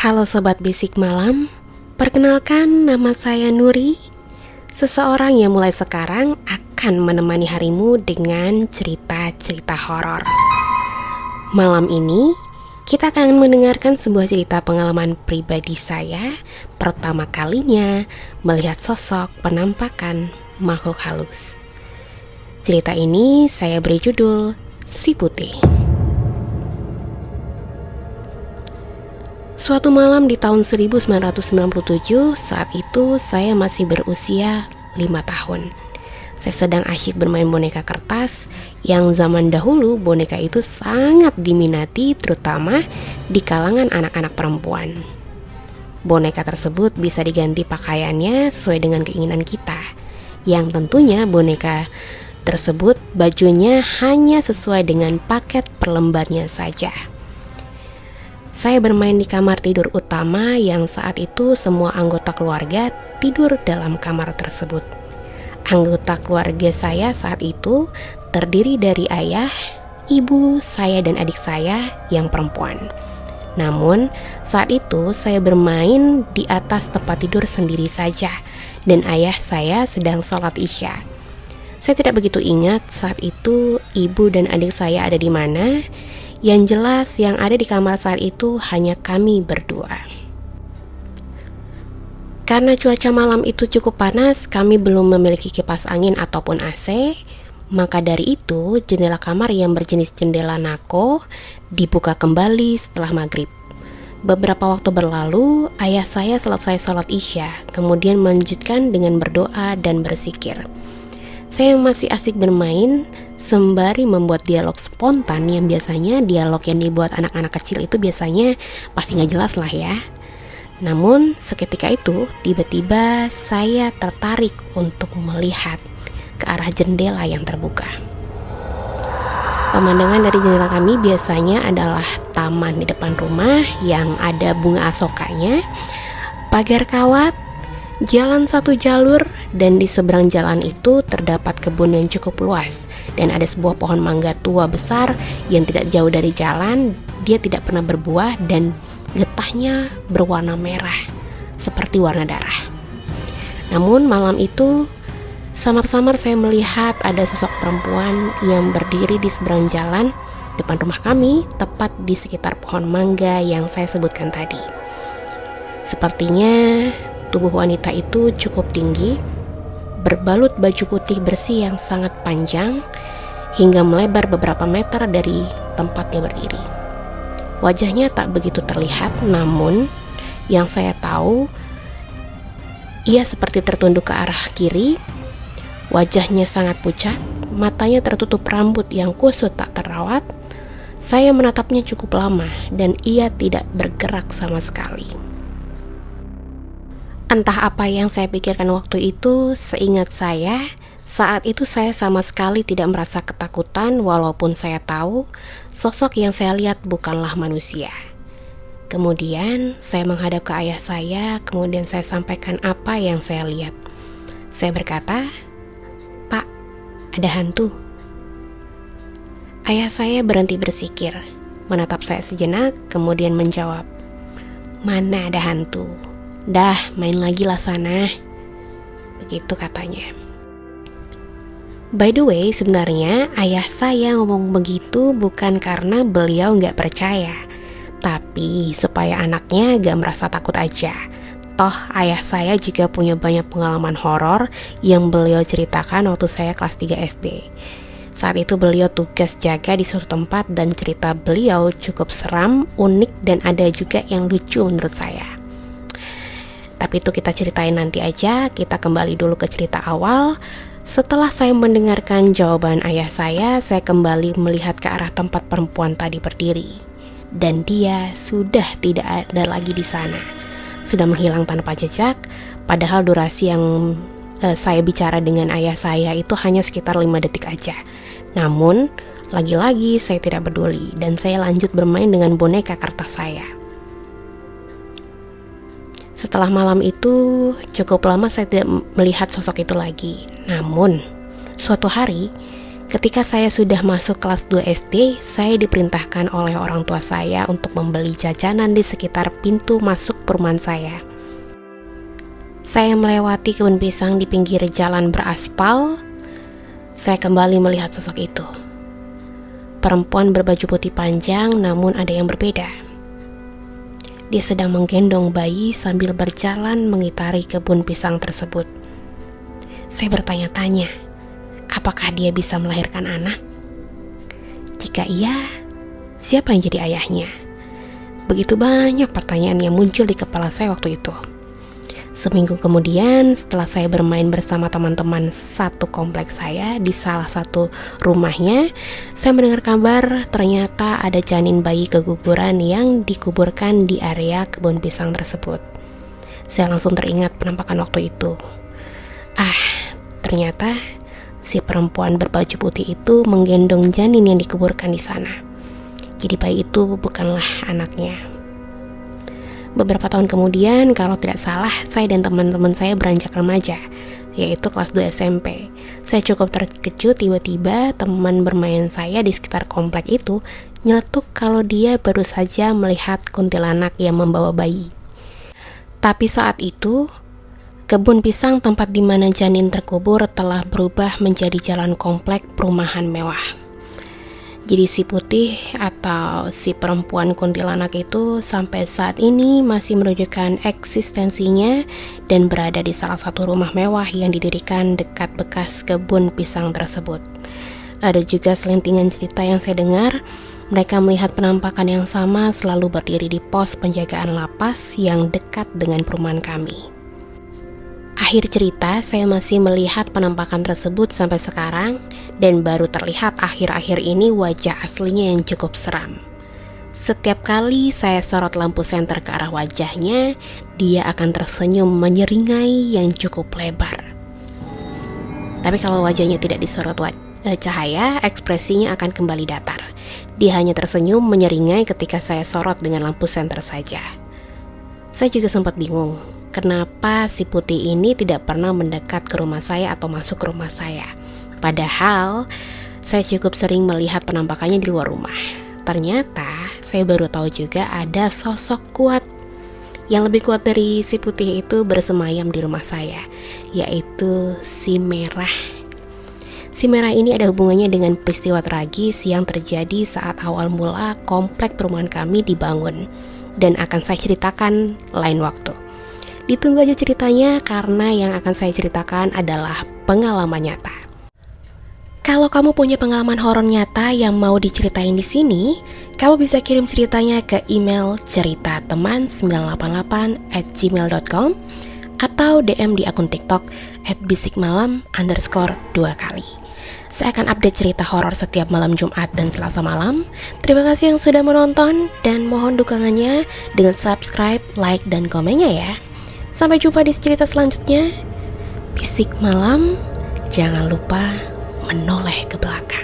Halo Sobat Bisik Malam, perkenalkan nama saya Nuri, seseorang yang mulai sekarang akan menemani harimu dengan cerita-cerita horor. Malam ini, kita akan mendengarkan sebuah cerita pengalaman pribadi saya pertama kalinya melihat sosok penampakan makhluk halus. Cerita ini saya beri judul Si Putih. Suatu malam di tahun 1997, saat itu saya masih berusia 5 tahun. Saya sedang asyik bermain boneka kertas, yang zaman dahulu boneka itu sangat diminati terutama di kalangan anak-anak perempuan. Boneka tersebut bisa diganti pakaiannya sesuai dengan keinginan kita, yang tentunya boneka tersebut bajunya hanya sesuai dengan paket perlembarnya saja. Saya bermain di kamar tidur utama yang saat itu semua anggota keluarga tidur dalam kamar tersebut. Anggota keluarga saya saat itu terdiri dari ayah, ibu, saya dan adik saya yang perempuan. Namun saat itu saya bermain di atas tempat tidur sendiri saja dan ayah saya sedang sholat isya. Saya tidak begitu ingat saat itu ibu dan adik saya ada di mana. Yang jelas yang ada di kamar saat itu hanya kami berdua. Karena cuaca malam itu cukup panas, kami belum memiliki kipas angin ataupun AC. Maka dari itu jendela kamar yang berjenis jendela nako dibuka kembali setelah maghrib. Beberapa waktu berlalu, ayah saya selesai sholat isya, kemudian melanjutkan dengan berdoa dan berzikir. Saya masih asik bermain sembari membuat dialog spontan yang biasanya dialog yang dibuat anak-anak kecil itu biasanya pasti gak jelas lah ya. Namun seketika itu tiba-tiba saya tertarik untuk melihat ke arah jendela yang terbuka. Pemandangan dari jendela kami biasanya adalah taman di depan rumah yang ada bunga asokanya, pagar kawat, jalan satu jalur, dan di seberang jalan itu terdapat kebun yang cukup luas dan ada sebuah pohon mangga tua besar yang tidak jauh dari jalan. Dia tidak pernah berbuah dan getahnya berwarna merah seperti warna darah. Namun malam itu samar-samar saya melihat ada sosok perempuan yang berdiri di seberang jalan depan rumah kami, tepat di sekitar pohon mangga yang saya sebutkan tadi. Sepertinya tubuh wanita itu cukup tinggi, berbalut baju putih bersih yang sangat panjang hingga melebar beberapa meter dari tempat dia berdiri. Wajahnya tak begitu terlihat, namun yang saya tahu ia seperti tertunduk ke arah kiri. Wajahnya sangat pucat, matanya tertutup rambut yang kusut tak terawat. Saya menatapnya cukup lama dan ia tidak bergerak sama sekali. Entah apa yang saya pikirkan waktu itu, seingat saya, saat itu saya sama sekali tidak merasa ketakutan walaupun saya tahu sosok yang saya lihat bukanlah manusia. Kemudian saya menghadap ke ayah saya, kemudian saya sampaikan apa yang saya lihat. Saya berkata, "Pak, ada hantu." Ayah saya berhenti bersikir, menatap saya sejenak, kemudian menjawab, "Mana ada hantu? Dah, main lagi lah sana." Begitu katanya. By the way, sebenarnya ayah saya ngomong begitu bukan karena beliau gak percaya, tapi supaya anaknya gak merasa takut aja. Toh ayah saya juga punya banyak pengalaman horor yang beliau ceritakan waktu saya kelas 3 SD. Saat itu beliau tugas jaga di suatu tempat dan cerita beliau cukup seram, unik, dan ada juga yang lucu menurut saya. Tapi itu kita ceritain nanti aja. Kita kembali dulu ke cerita awal. Setelah saya mendengarkan jawaban ayah saya kembali melihat ke arah tempat perempuan tadi berdiri. Dan dia sudah tidak ada lagi di sana. Sudah menghilang tanpa jejak. Padahal durasi yang saya bicara dengan ayah saya itu hanya sekitar 5 detik aja. Namun, lagi-lagi saya tidak peduli dan saya lanjut bermain dengan boneka kertas saya. Setelah malam itu, cukup lama saya tidak melihat sosok itu lagi. Namun, suatu hari, Ketika saya sudah masuk kelas 2 SD, saya diperintahkan oleh orang tua saya untuk membeli jajanan di sekitar pintu masuk perumahan saya. Saya melewati kebun pisang di pinggir jalan beraspal. Saya kembali melihat sosok itu. Perempuan berbaju putih panjang, namun ada yang berbeda. Dia sedang menggendong bayi sambil berjalan mengitari kebun pisang tersebut. Saya bertanya-tanya, apakah dia bisa melahirkan anak? Jika iya, siapa yang jadi ayahnya? Begitu banyak pertanyaan yang muncul di kepala saya waktu itu. Seminggu kemudian, setelah saya bermain bersama teman-teman satu kompleks saya di salah satu rumahnya, saya mendengar kabar ternyata ada janin bayi keguguran yang dikuburkan di area kebun pisang tersebut. Saya langsung teringat penampakan waktu itu. Ternyata si perempuan berbaju putih itu menggendong janin yang dikuburkan di sana. Jadi bayi itu bukanlah anaknya. Beberapa tahun kemudian, kalau tidak salah, saya dan teman-teman saya beranjak remaja, yaitu kelas 2 SMP. Saya cukup terkejut tiba-tiba teman bermain saya di sekitar komplek itu nyeletuk kalau dia baru saja melihat kuntilanak yang membawa bayi. Tapi saat itu, kebun pisang tempat di mana janin terkubur telah berubah menjadi jalan komplek perumahan mewah. Jadi si putih atau si perempuan kuntilanak itu sampai saat ini masih menunjukkan eksistensinya dan berada di salah satu rumah mewah yang didirikan dekat bekas kebun pisang tersebut. Ada juga selentingan cerita yang saya dengar, mereka melihat penampakan yang sama selalu berdiri di pos penjagaan lapas yang dekat dengan perumahan kami. Akhir cerita, saya masih melihat penampakan tersebut sampai sekarang dan baru terlihat akhir-akhir ini wajah aslinya yang cukup seram. Setiap kali saya sorot lampu senter ke arah wajahnya, dia akan tersenyum menyeringai yang cukup lebar. Tapi kalau wajahnya tidak disorot cahaya, ekspresinya akan kembali datar. Dia hanya tersenyum menyeringai ketika saya sorot dengan lampu senter saja. Saya juga sempat bingung, kenapa si putih ini tidak pernah mendekat ke rumah saya atau masuk ke rumah saya. Padahal saya cukup sering melihat penampakannya di luar rumah. Ternyata saya baru tahu juga ada sosok kuat yang lebih kuat dari si putih itu bersemayam di rumah saya, yaitu si merah. Si merah ini ada hubungannya dengan peristiwa tragis yang terjadi saat awal mula komplek perumahan kami dibangun, dan akan saya ceritakan lain waktu. Ditunggu aja ceritanya karena yang akan saya ceritakan adalah pengalaman nyata. Kalau kamu punya pengalaman horor nyata yang mau diceritain di sini, kamu bisa kirim ceritanya ke email ceritateman988@gmail.com atau DM di akun TikTok @bisikmalam_2kali. Saya akan update cerita horor setiap malam Jumat dan Selasa malam. Terima kasih yang sudah menonton dan mohon dukungannya dengan subscribe, like, dan komennya ya. Sampai jumpa di cerita selanjutnya. Bisik malam, jangan lupa menoleh ke belakang.